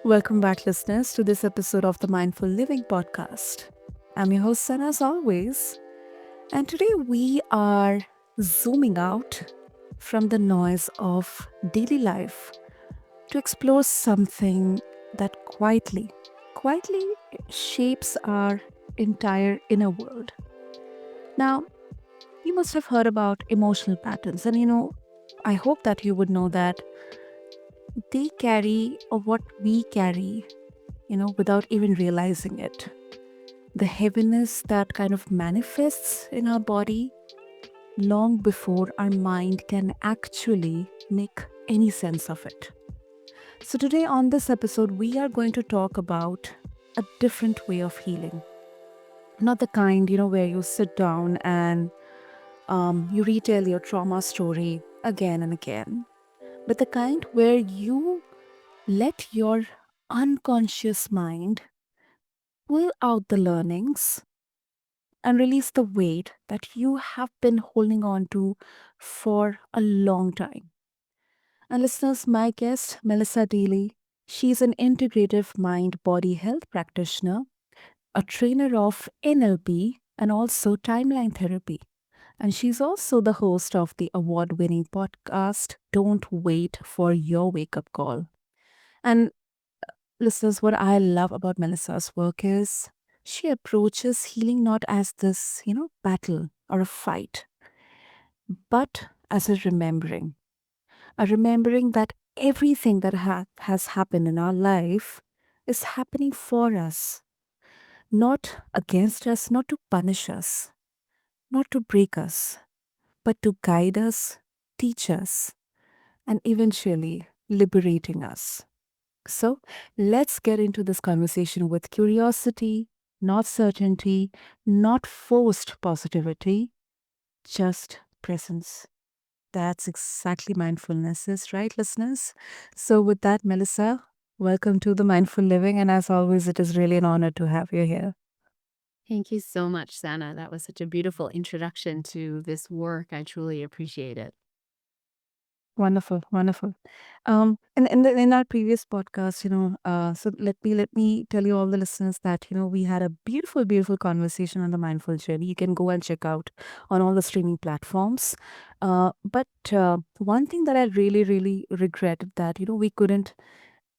Welcome back, listeners, to this episode of the Mindful Living podcast. I'm your host, Sana, as always, and today we are zooming out from the noise of daily life to explore something that quietly shapes our entire inner world. Now, you must have heard about emotional patterns, and I hope that you would know that they carry or what we carry, without even realizing it. The heaviness that kind of manifests in our body long before our mind can actually make any sense of it. So, today on this episode, we are going to talk about a different way of healing. Not the kind, where you sit down and you retell your trauma story again and again, but the kind where you let your unconscious mind pull out the learnings and release the weight that you have been holding on to for a long time. And listeners, my guest, Melissa Daly, she's an integrative mind body health practitioner, a trainer of NLP, and also timeline therapy. And she's also the host of the award winning podcast, Don't Wait for Your Wake Up Call. And listeners, what I love about Melissa's work is she approaches healing not as this, battle or a fight, but as a remembering that everything that has happened in our life is happening for us, not against us, not to punish us, not to break us, but to guide us, teach us, and eventually liberating us. So let's get into this conversation with curiosity, not certainty, not forced positivity, just presence. That's exactly mindfulness is, right, listeners? So, with that, Melissa, welcome to the Mindful Living. And as always, it is really an honor to have you here. Thank you so much, Sana. That was such a beautiful introduction to this work. I truly appreciate it. Wonderful, wonderful. In our previous podcast, so let me tell you all the listeners that we had a beautiful conversation on the mindful journey. You can go and check out on all the streaming platforms. But one thing that I really regretted that we couldn't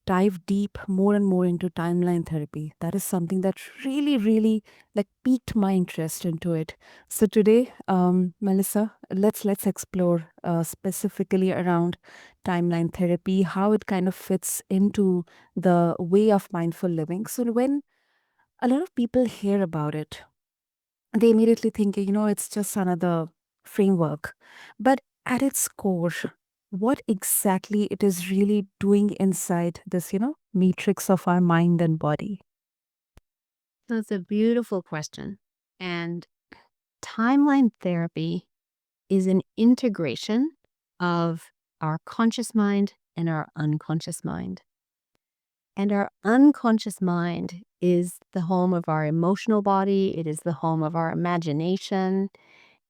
dive deep more and more into timeline therapy. That is something that really like piqued my interest into it. So today, Melissa, let's explore specifically around timeline therapy, how it kind of fits into the way of mindful living. So when a lot of people hear about it, they immediately think, it's just another framework. But at its core, what exactly it is really doing inside this, matrix of our mind and body? That's a beautiful question. And timeline therapy is an integration of our conscious mind and our unconscious mind. And our unconscious mind is the home of our emotional body, it is the home of our imagination,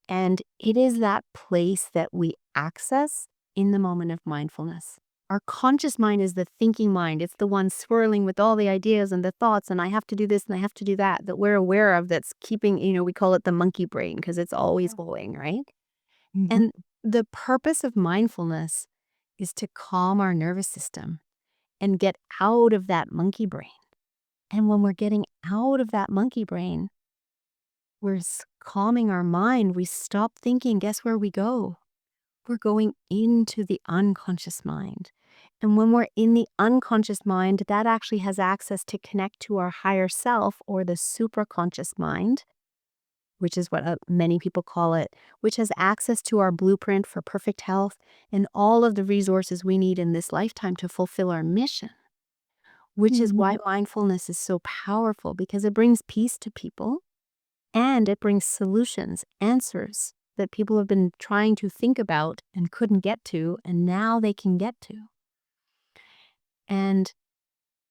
and it is that place that we access in the moment of mindfulness. Our conscious mind is the thinking mind. It's the one swirling with all the ideas and the thoughts, and I have to do this and I have to do that we're aware of, that's keeping, we call it the monkey brain because it's always going, right? Mhm. And the purpose of mindfulness is to calm our nervous system and get out of that monkey brain. And when we're getting out of that monkey brain, we're calming our mind. We stop thinking. Guess where we go? We're going into the unconscious mind. And when we're in the unconscious mind, that actually has access to connect to our higher self or the supraconscious mind, which is what many people call it, which has access to our blueprint for perfect health and all of the resources we need in this lifetime to fulfill our mission, which is Mhm. why mindfulness is so powerful, because it brings peace to people and it brings solutions, answers that people have been trying to think about and couldn't get to, and now they can get to. And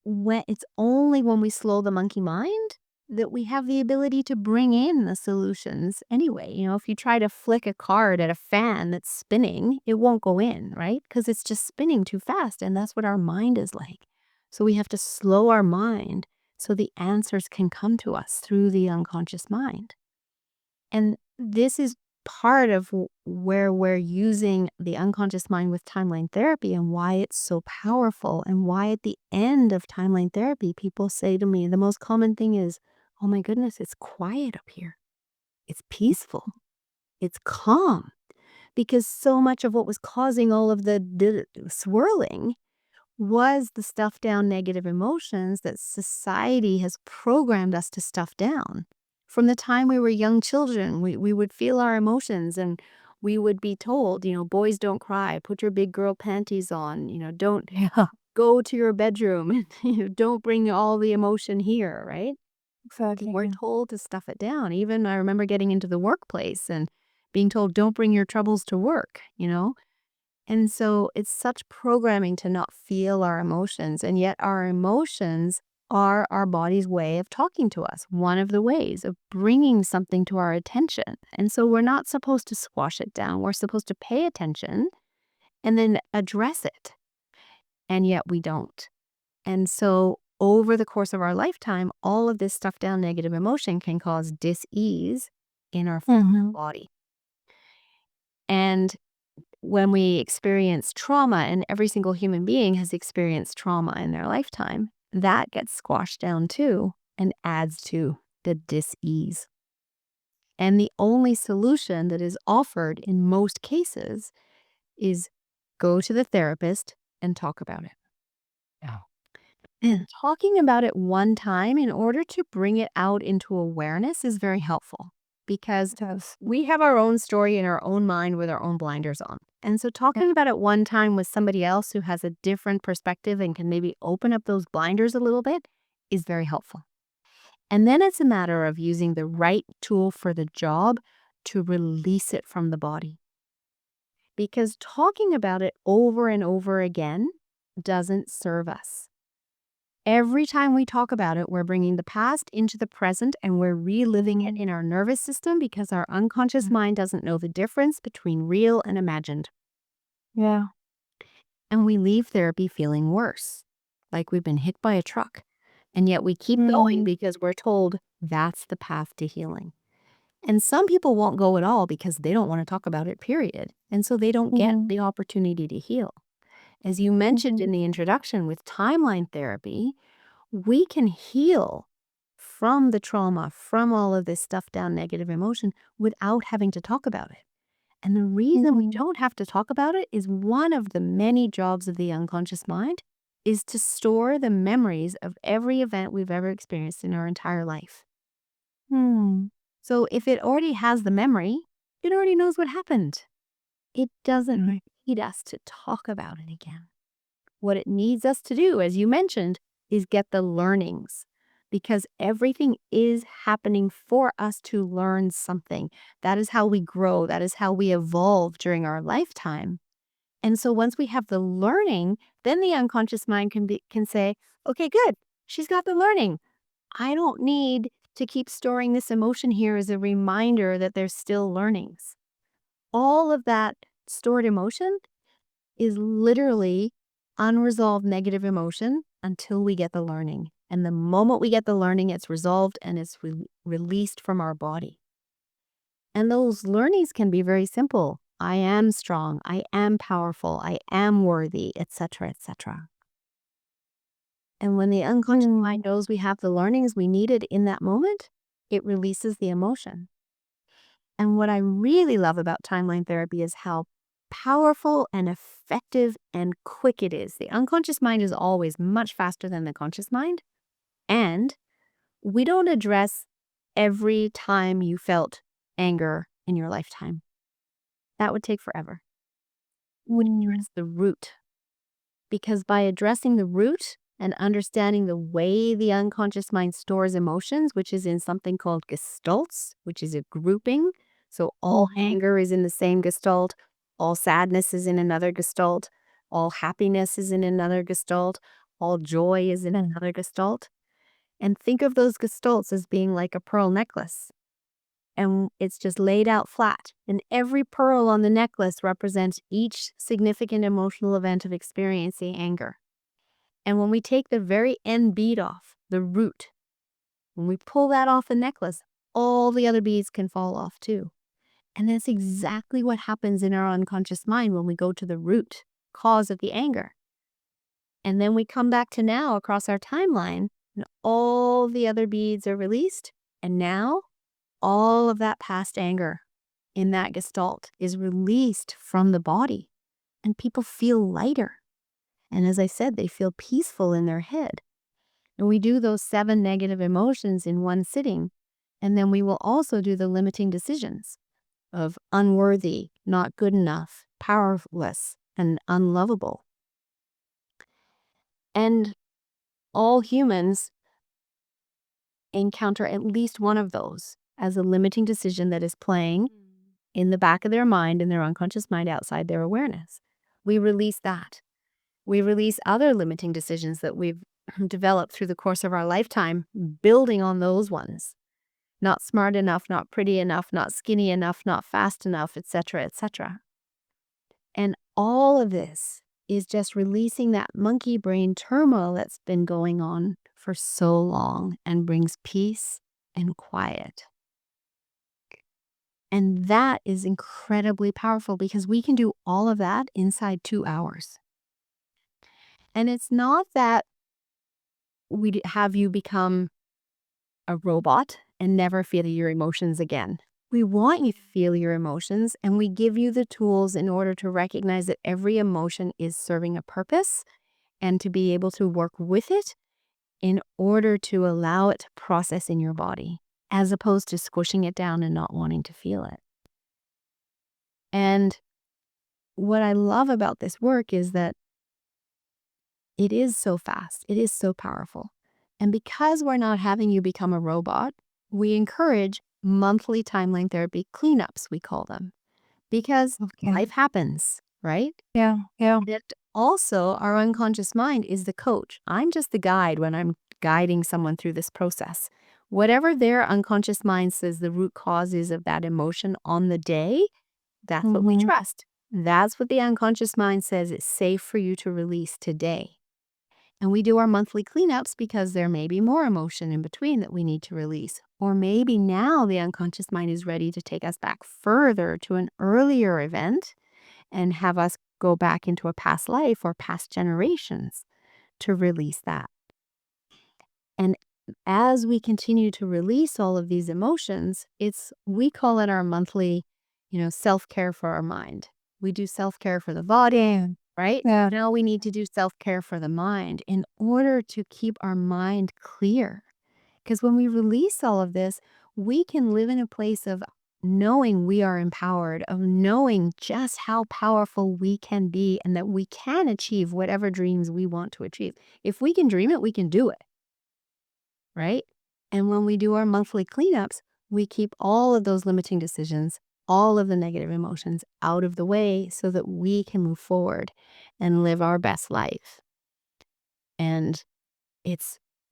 it's only when we slow the monkey mind that we have the ability to bring in the solutions anyway. If you try to flick a card at a fan that's spinning, it won't go in, right? Because it's just spinning too fast. And that's what our mind is like. So we have to slow our mind so the answers can come to us through the unconscious mind. And this is part of where we're using the unconscious mind with timeline therapy and why it's so powerful, and why at the end of timeline therapy, people say to me, the most common thing is, oh my goodness, it's quiet up here. It's peaceful. It's calm. Because so much of what was causing all of the swirling was the stuffed down negative emotions that society has programmed us to stuff down. From the time we were young children, we would feel our emotions, and we would be told, boys don't cry, put your big girl panties on, don't Yeah, go to your bedroom, and don't bring all the emotion here, right? exactly. We're Yeah. told to stuff it down. Even I remember getting into the workplace and being told, don't bring your troubles to work. And so it's such programming to not feel our emotions. And yet our emotions are our body's way of talking to us, one of the ways of bringing something to our attention. And so we're not supposed to squash it down. We're supposed to pay attention and then address it. And yet we don't. And so over the course of our lifetime, all of this stuff down negative emotion can cause dis-ease in our Mhm. body. And when we experience trauma, and every single human being has experienced trauma in their lifetime, that gets squashed down too and adds to the dis-ease. And the only solution that is offered in most cases is go to the therapist and talk about it. Yeah. And talking about it one time in order to bring it out into awareness is very helpful, because It does. we have our own story in our own mind with our own blinders on. And so Yeah. talking about it one time with somebody else who has a different perspective and can maybe open up those blinders a little bit is very helpful. And then it's a matter of using the right tool for the job to release it from the body. Because talking about it over and over again doesn't serve us. Every time we talk about it, we're bringing the past into the present, and we're reliving it in our nervous system, because our unconscious mind doesn't know the difference between real and imagined. Yeah. And we leave therapy feeling worse, like we've been hit by a truck. And yet we keep going Mm. because we're told that's the path to healing. And some people won't go at all because they don't want to talk about it, period. And so they don't get Mhm. the opportunity to heal. As you mentioned Mhm. in the introduction, with timeline therapy, we can heal from the trauma, from all of this stuff down negative emotion, without having to talk about it. And the reason we Mhm. don't have to talk about it is one of the many jobs of the unconscious mind is to store the memories of every event we've ever experienced in our entire life. Hmm. So if it already has the memory, it already knows what happened. It doesn't Right. need us to talk about it again. What it needs us to do, as you mentioned, is get the learnings, because everything is happening for us to learn something. That is how we grow. That is how we evolve during our lifetime. And so once we have the learning, then the unconscious mind can say, okay, good. She's got the learning. I don't need to keep storing this emotion here as a reminder that there's still learnings. All of that stored emotion is literally unresolved negative emotion until we get the learning. And the moment we get the learning, it's resolved and it's released from our body. And those learnings can be very simple. I am strong. I am powerful. I am worthy, etc., etc. And when the unconscious Mm. mind knows we have the learnings we needed in that moment, it releases the emotion. And what I really love about timeline therapy is how powerful and effective and quick it is. The unconscious mind is always much faster than the conscious mind. And we don't address every time you felt anger in your lifetime. That would take forever. We Mm. address the root, because by addressing the root and understanding the way the unconscious mind stores emotions, which is in something called gestalts, which is a grouping. So all Mhm. anger is in the same gestalt, all sadness is in another gestalt, all happiness is in another gestalt, all joy is in another gestalt. And think of those gestalts as being like a pearl necklace. And it's just laid out flat. And every pearl on the necklace represents each significant emotional event of experiencing anger. And when we take the very end bead off, the root, when we pull that off the necklace, all the other beads can fall off too. And that's exactly what happens in our unconscious mind when we go to the root cause of the anger. And then we come back to now across our timeline, and all the other beads are released. And now all of that past anger in that gestalt is released from the body, and people feel lighter. And as I said, they feel peaceful in their head. And we do those 7 negative emotions in one sitting. And then we will also do the limiting decisions of unworthy, not good enough, powerless, and unlovable. And all humans encounter at least one of those as a limiting decision that is playing in the back of their mind, in their unconscious mind, outside their awareness. We release that. We release other limiting decisions that we've developed through the course of our lifetime, building on those ones. Not smart enough, not pretty enough, not skinny enough, not fast enough, etc., etc. And all of this is just releasing that monkey brain turmoil that's been going on for so long and brings peace and quiet. And that is incredibly powerful because we can do all of that inside 2 hours. And it's not that we have you become a robot and never feel your emotions again. We want you to feel your emotions, and we give you the tools in order to recognize that every emotion is serving a purpose and to be able to work with it in order to allow it to process in your body, as opposed to squishing it down and not wanting to feel it. And what I love about this work is that it is so fast, it is so powerful. And because we're not having you become a robot, we encourage monthly timeline therapy cleanups, we call them, because Okay. life happens, right? Yeah. That also our unconscious mind is the coach. I'm just the guide when I'm guiding someone through this process. Whatever their unconscious mind says the root cause is of that emotion on the day, that's what we trust. That's what the unconscious mind says is safe for you to release today. And we do our monthly cleanups because there may be more emotion in between that we need to release. Or maybe now the unconscious mind is ready to take us back further to an earlier event and have us go back into a past life or past generations to release that. And as we continue to release all of these emotions, we call it our monthly, self-care for our mind. We do self-care for the body, right? Yeah. Now we need to do self-care for the mind in order to keep our mind clear. Because when we release all of this, we can live in a place of knowing we are empowered, of knowing just how powerful we can be and that we can achieve whatever dreams we want to achieve. If we can dream it, we can do it, right? And when we do our monthly cleanups, we keep all of those limiting decisions, all of the negative emotions out of the way so that we can move forward and live our best life. And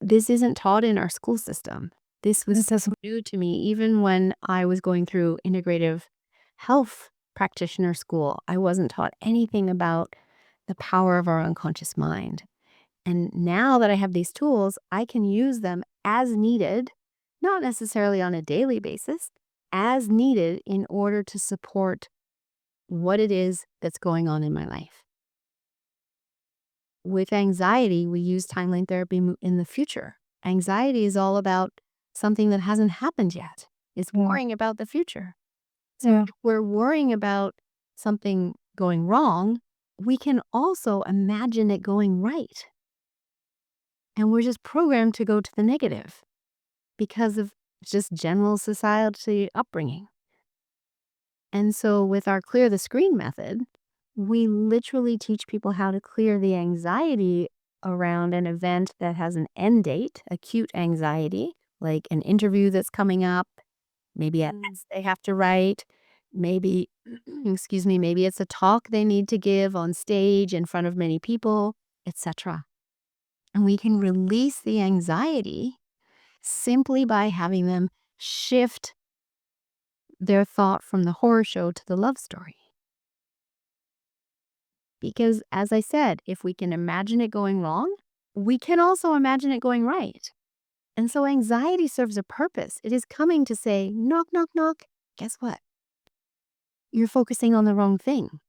this isn't taught in our school system. This was so new to me. Even when I was going through integrative health practitioner school, I wasn't taught anything about the power of our unconscious mind. And now that I have these tools, I can use them as needed, not necessarily on a daily basis, as needed in order to support what it is that's going on in my life. With anxiety, we use timeline therapy in the future. Anxiety is all about something that hasn't happened yet. It's worrying about the future. So if we're worrying about something going wrong, we can also imagine it going right. And we're just programmed to go to the negative because of just general society upbringing. And so with our clear the screen method, we literally teach people how to clear the anxiety around an event that has an end date, acute anxiety, like an interview that's coming up, maybe a test they have to write, maybe, excuse me, maybe it's a talk they need to give on stage in front of many people, etc. And we can release the anxiety simply by having them shift their thought from the horror show to the love story. Because as I said, if we can imagine it going wrong, we can also imagine it going right. And so anxiety serves a purpose. It is coming to say, knock, knock, knock. Guess what? You're focusing on the wrong thing.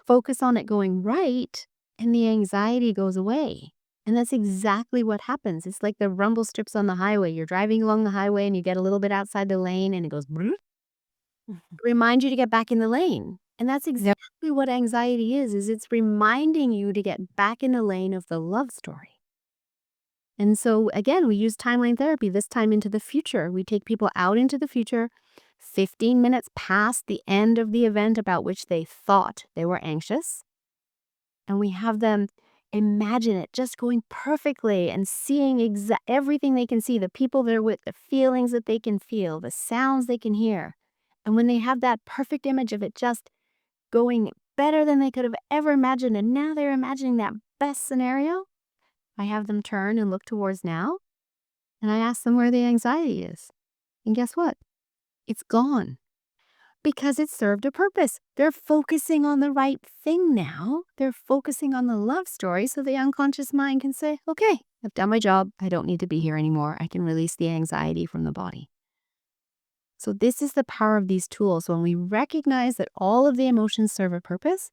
Focus on it going right, and the anxiety goes away. And that's exactly what happens. It's like the rumble strips on the highway. You're driving along the highway and you get a little bit outside the lane and it goes, "Brrr," remind you to get back in the lane. And that's Yep. exactly what anxiety is it's reminding you to get back in the lane of the love story. And so again, we use timeline therapy, this time into the future. We take people out into the future, 15 minutes past the end of the event about which they thought they were anxious. And we have them imagine it just going perfectly and seeing everything they can see, the people they're with, the feelings that they can feel, the sounds they can hear. And when they have that perfect image of it just going better than they could have ever imagined, and now they're imagining that best scenario, I have them turn and look towards now, and I ask them where the anxiety is. And guess what? It's gone. Because it served a purpose. They're focusing on the right thing now. They're focusing on the love story so the unconscious mind can say, okay, I've done my job. I don't need to be here anymore. I can release the anxiety from the body. So this is the power of these tools. When we recognize that all of the emotions serve a purpose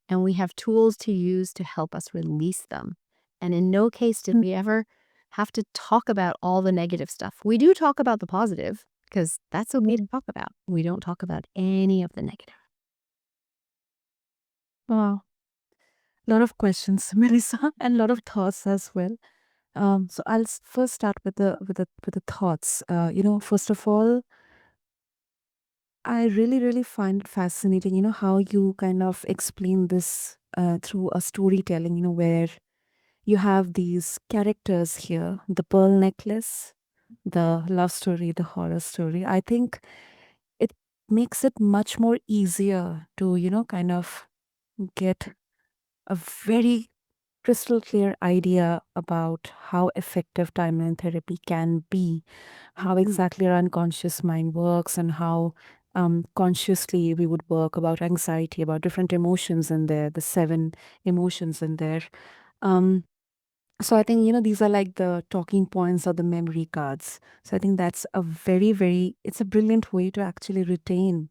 and we have tools to use to help us release them. And in no case did we ever have to talk about all the negative stuff. We do talk about the positive because that's okay to talk about. We don't talk about any of the negative. Wow. A lot of questions, Melissa, and a lot of thoughts as well. So I'll first start with the thoughts. First of all, I really find it fascinating. How you kind of explain this through a storytelling. Where you have these characters here: the pearl necklace, the love story, the horror story. I think it makes it much more easier to kind of get a very crystal clear idea about how effective timeline therapy can be, how exactly our unconscious mind works, and how consciously we would work about anxiety, about different emotions in there, the seven emotions in there. Um, so I think, these are like the talking points or the memory cards. So I think that's a it's a brilliant way to actually retain,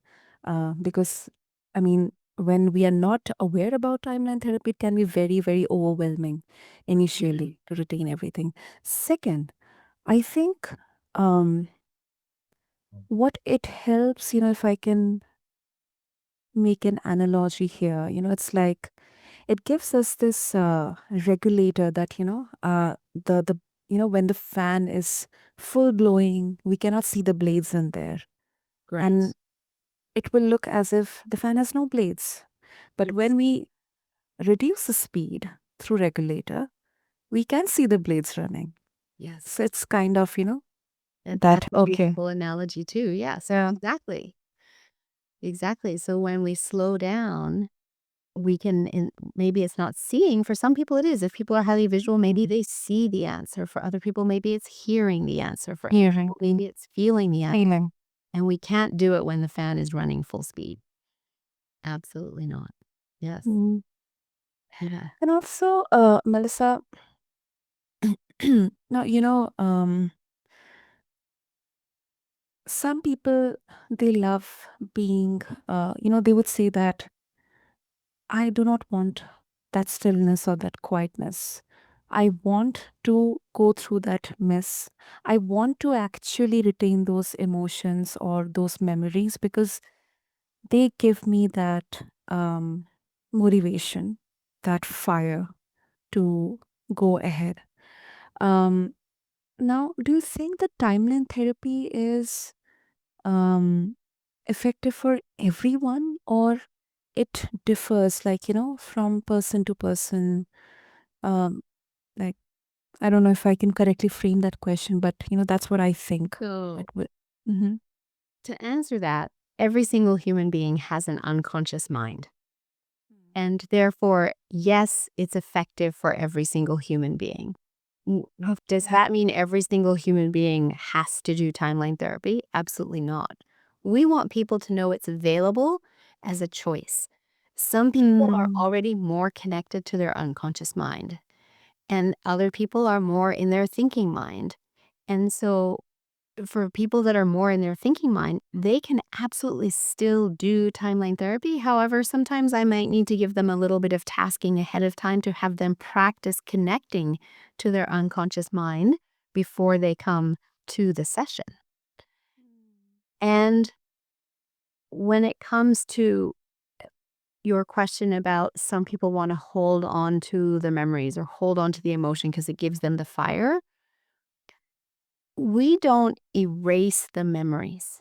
because, I mean, when we are not aware about timeline therapy, it can be very overwhelming initially to retain everything. Second, I think what it helps, if I can make an analogy here, it's like it gives us this regulator that the when the fan is full blowing, we cannot see the blades in there, and Correct. it will look as if the fan has no blades. But Yes. when we reduce the speed through regulator, we can see the blades running. Yes. So it's kind of And that that's a okay. beautiful analogy too. Yes, Yeah. exactly. Exactly. So when we slow down, we can, maybe it's not seeing. For some people, it is. If people are highly visual, maybe they see the answer. For other people, maybe it's hearing the answer. For other Hearing, people, maybe it's feeling the answer. feeling. And we can't do it when the fan is running full speed. Absolutely not. Yes. Mm. Yeah. And also, Melissa, now some people, they love being, they would say that I do not want that stillness or that quietness. I want to go through that mess. I want to actually retain those emotions or those memories because they give me that motivation, that fire to go ahead. Um, Now, do you think that timeline therapy is um, effective for everyone, or it differs, like, from person to person? Um, like, I don't know if I can correctly frame that question, but, that's what I think. So It would. Mm-hmm. to answer that, every single human being has an unconscious mind. And therefore, yes, it's effective for every single human being. Does that mean every single human being has to do timeline therapy? Absolutely not. We want people to know it's available as a choice. Some people are Mm. already more connected to their unconscious mind. and other people are more in their thinking mind. And so for people that are more in their thinking mind, they can absolutely still do timeline therapy. However, sometimes I might need to give them a little bit of tasking ahead of time to have them practice connecting to their unconscious mind before they come to the session. And when it comes to your question about some people want to hold on to the memories or hold on to the emotion because it gives them the fire, we don't erase the memories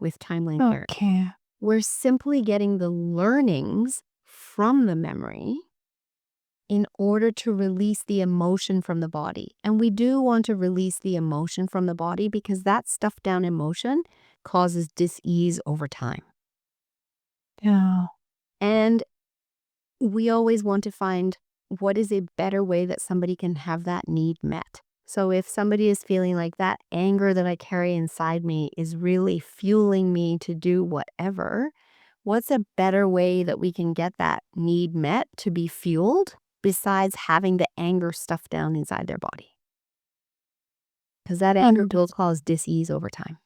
with timeline therapy. Okay. We're simply getting the learnings from the memory in order to release the emotion from the body. And we do want to release the emotion from the body because that stuffed down emotion causes dis-ease over time. Yeah. And we always want to find what is a better way that somebody can have that need met. So if somebody is feeling like that anger that I carry inside me is really fueling me to do whatever, what's a better way that we can get that need met to be fueled besides having the anger stuffed down inside their body? Because that anger And will cause dis-ease over time.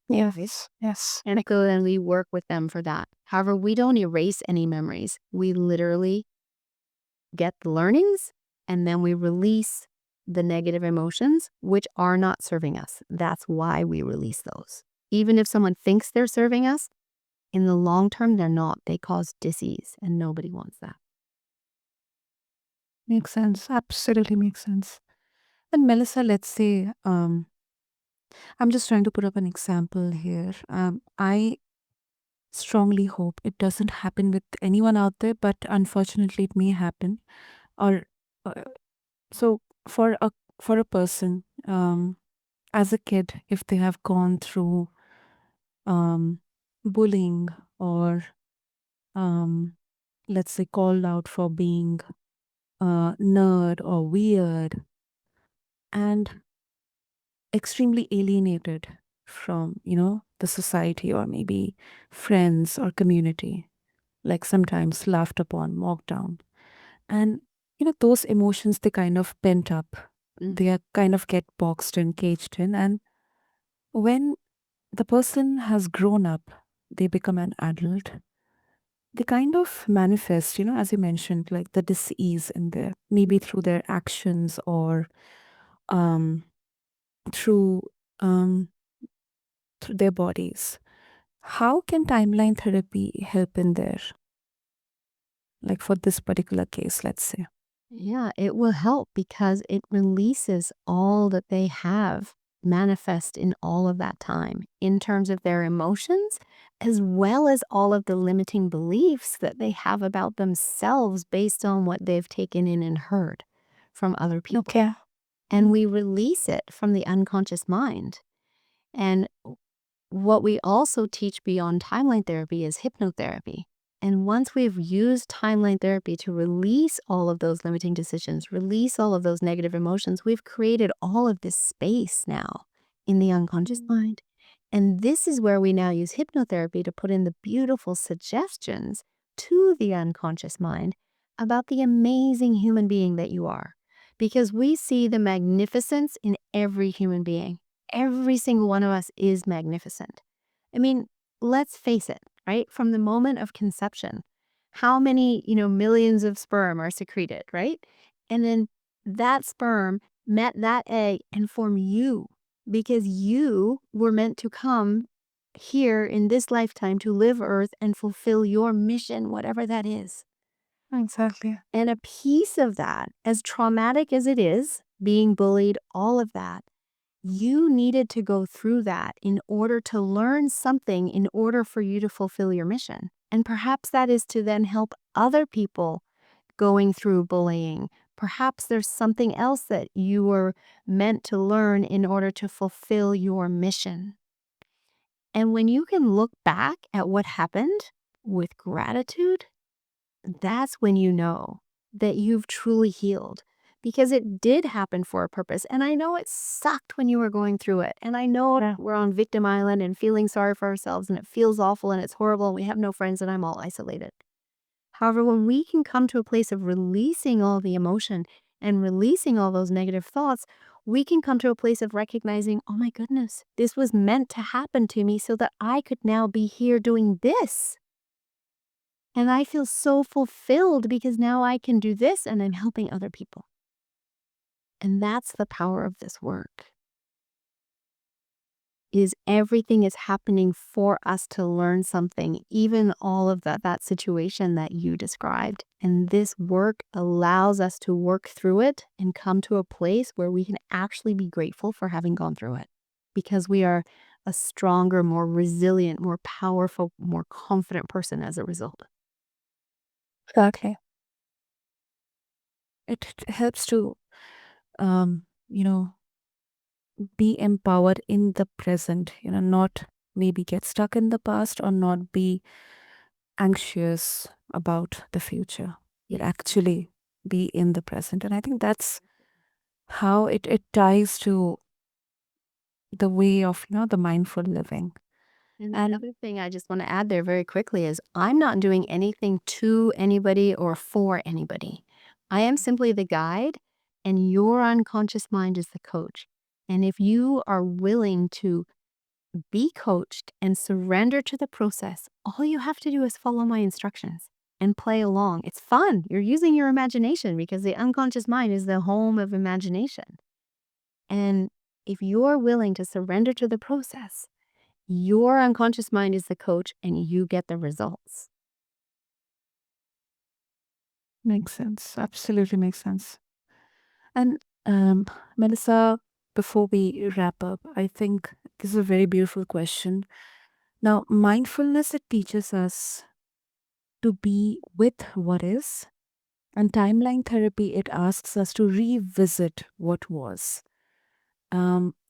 yes, yes. And so then we work with them for that. However, we don't erase any memories. We literally get the learnings and then we release the negative emotions, which are not serving us. That's why we release those. Even if someone thinks they're serving us, in the long term, they're not. They cause dis-ease and nobody wants that. Makes sense. Absolutely makes sense. And Melissa, let's say, I'm just trying to put up an example here. I strongly hope it doesn't happen with anyone out there, but unfortunately, it may happen. Or uh, so for a person, as a kid, if they have gone through um, bullying or um, let's say called out for being nerd or weird and extremely alienated from, the society or maybe friends or community, like sometimes laughed upon, mocked down. And, those emotions, they kind of pent up. Mm. They are kind of get boxed and caged in. And when the person has grown up, they become an adult, they kind of manifest, as you mentioned, like the dis-ease in there, maybe through their actions or um, through um, through their bodies. How can timeline therapy help in there? Like for this particular case, let's say. Yeah, it will help because it releases all that they have manifest in all of that time in terms of their emotions, as well as all of the limiting beliefs that they have about themselves based on what they've taken in and heard from other people. Okay. And we release it from the unconscious mind. And what we also teach beyond timeline therapy is hypnotherapy. And once we've used timeline therapy to release all of those limiting decisions, release all of those negative emotions, we've created all of this space now in the unconscious mind. And this is where we now use hypnotherapy to put in the beautiful suggestions to the unconscious mind about the amazing human being that you are. Because we see the magnificence in every human being. Every single one of us is magnificent. I mean, let's face it, right? From the moment of conception, how many, millions of sperm are secreted, right? And then that sperm met that egg and formed you because you were meant to come here in this lifetime to live Earth and fulfill your mission, whatever that is. Exactly. And a piece of that, as traumatic as it is, being bullied, all of that, you needed to go through that in order to learn something in order for you to fulfill your mission. And perhaps that is to then help other people going through bullying. Perhaps there's something else that you were meant to learn in order to fulfill your mission. And when you can look back at what happened with gratitude, that's when you know that you've truly healed because it did happen for a purpose. And I know it sucked when you were going through it. And I know Yeah. we're on victim island and feeling sorry for ourselves and it feels awful and it's horrible and we have no friends and I'm all isolated. However, when we can come to a place of releasing all the emotion and releasing all those negative thoughts, we can come to a place of recognizing, oh my goodness, this was meant to happen to me so that I could now be here doing this. And I feel so fulfilled because now I can do this and I'm helping other people. And that's the power of this work. Is everything is happening for us to learn something, even all of that situation that you described. And this work allows us to work through it and come to a place where we can actually be grateful for having gone through it, because we are a stronger, more resilient, more powerful, more confident person as a result. Exactly. It helps to, um, you know, be empowered in the present, not maybe get stuck in the past or not be anxious about the future, but Yes. actually be in the present. And I think that's how it ties to the way of, the mindful living. And the And other thing I just want to add there very quickly is I'm not doing anything to anybody or for anybody. I am simply the guide, and your unconscious mind is the coach. And if you are willing to be coached and surrender to the process, all you have to do is follow my instructions and play along. It's fun. You're using your imagination because the unconscious mind is the home of imagination. And if you're willing to surrender to the process, your unconscious mind is the coach and you get the results. makes sense. Absolutely makes sense. And Melissa, before we wrap up, I think this is a very beautiful question. Now, mindfulness, it teaches us to be with what is, and timeline therapy, it asks us to revisit what was.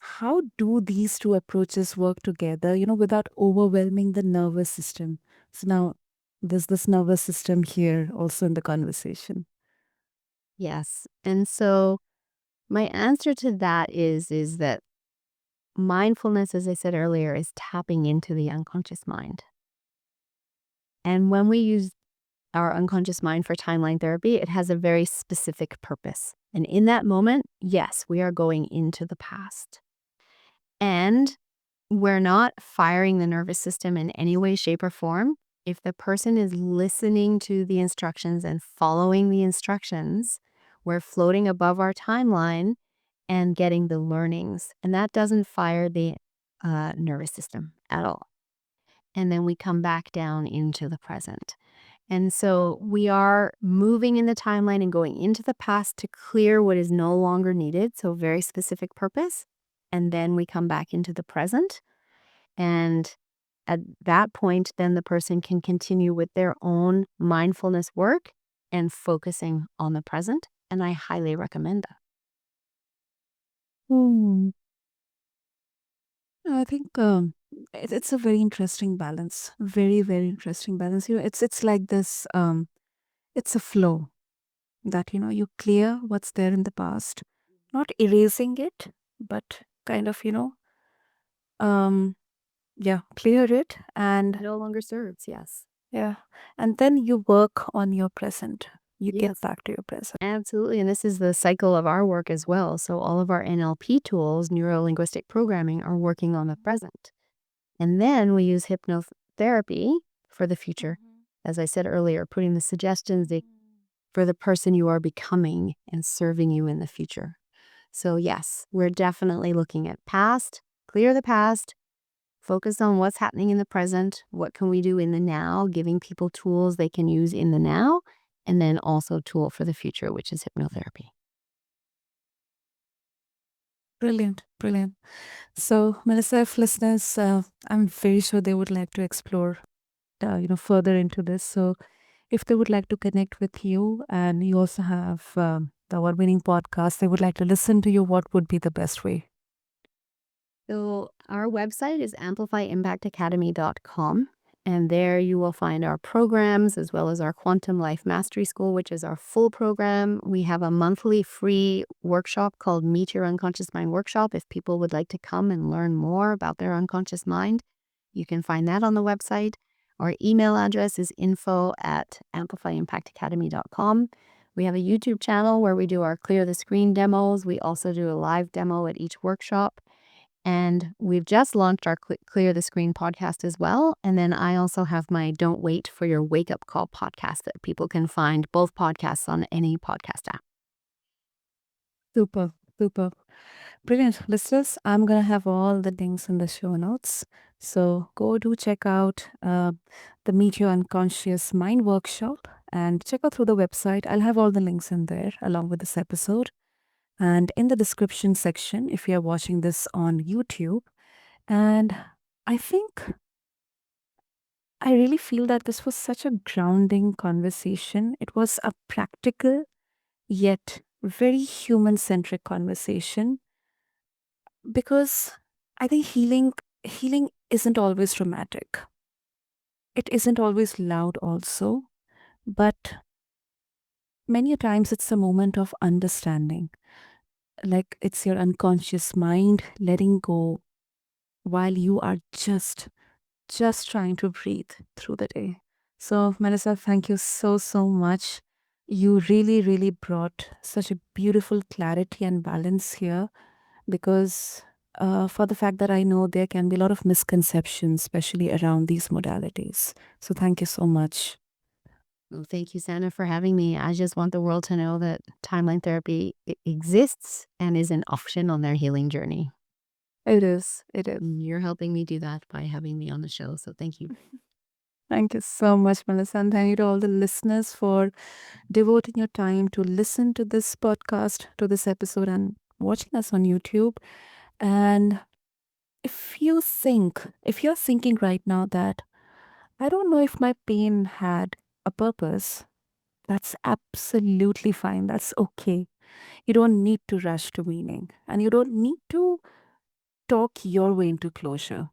How do these two approaches work together, without overwhelming the nervous system? So now there's this nervous system here also in the conversation. Yes. And so my answer to that is that mindfulness, as I said earlier, is tapping into the unconscious mind. And when we use our unconscious mind for timeline therapy, it has a very specific purpose. And in that moment, yes, we are going into the past. And we're not firing the nervous system in any way, shape, or form. If the person is listening to the instructions and following the instructions, we're floating above our timeline and getting the learnings. And that doesn't fire the nervous system at all. And then we come back down into the present. And so we are moving in the timeline and going into the past to clear what is no longer needed. So, very specific purpose. And then we come back into the present. And at that point, then the person can continue with their own mindfulness work and focusing on the present. And I highly recommend that. Hmm. I think it's a very interesting balance. Very, very interesting balance. It's like this. It's a flow that you clear what's there in the past, not erasing it, but kind of um yeah, clear it, and No longer serves. Yes. yeah, and then you work on your present. You get Yes. back to your present. Absolutely. And this is the cycle of our work as well. So all of our NLP tools, neuro linguistic programming, are working on the present. And then we use hypnotherapy for the future. As I said earlier, putting the suggestions for the person you are becoming and serving you in the future. So, yes, we're definitely looking at past, clear the past, focus on what's happening in the present, what can we do in the now, giving people tools they can use in the now, and then also tool for the future, which is hypnotherapy. Brilliant, brilliant. So, Melissa, if listeners, I'm very sure they would like to explore, further into this. So, if they would like to connect with you, and you also have the award-winning podcast, they would like to listen to you, what would be the best way? So, our website is amplifyimpactacademy.com. And there you will find our programs as well as our Quantum Life Mastery School, which is our full program. We have a monthly free workshop called Meet Your Unconscious Mind Workshop. If people would like to come and learn more about their unconscious mind, you can find that on the website. Our email address is info@amplifyimpactacademy.com. We have a YouTube channel where we do our clear the screen demos. We also do a live demo at each workshop. And we've just launched our Clear the Screen podcast as well. And then I also have my Don't Wait for Your Wake Up Call podcast that people can find both podcasts on any podcast app. Super, super. Brilliant. Listeners, I'm going to have all the links in the show notes. So go do check out the Meet Your Unconscious Mind workshop and check out through the website. I'll have all the links in there along with this episode. And in the description section, if you're watching this on YouTube. And I think I really feel that this was such a grounding conversation. It was a practical yet very human centric conversation because I think healing isn't always dramatic. It isn't always loud also, but many a times it's a moment of understanding. Like it's your unconscious mind letting go while you are just trying to breathe through the day. So, Melissa, thank you so much. You really brought such a beautiful clarity and balance here because for the fact that I know there can be a lot of misconceptions, especially around these modalities. So, thank you so much. Well, thank you, Santa, for having me. I just want the world to know that timeline therapy exists and is an option on their healing journey. It is. It is. You're helping me do that by having me on the show. So thank you. Thank you so much, Melissa. And thank you to all the listeners for devoting your time to listen to this podcast, to this episode, and watching us on YouTube. And if you're thinking right now that I don't know if my pain had a purpose, that's absolutely fine. That's okay. You don't need to rush to meaning and you don't need to talk your way into closure.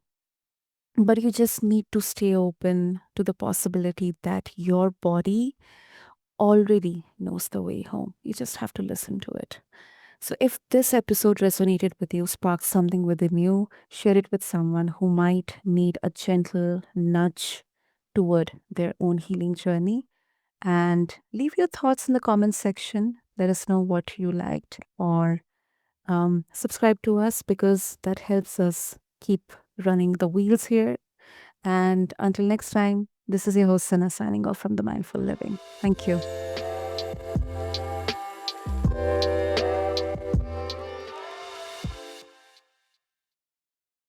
But you just need to stay open to the possibility that your body already knows the way home. You just have to listen to it. So, if this episode resonated with you, sparked something within you, share it with someone who might need a gentle nudge toward their own healing journey. And leave your thoughts in the comments section. Let us know what you liked, or subscribe to us because that helps us keep running the wheels here. And until next time, this is your host, Sana, signing off from the Mindful Living. Thank you.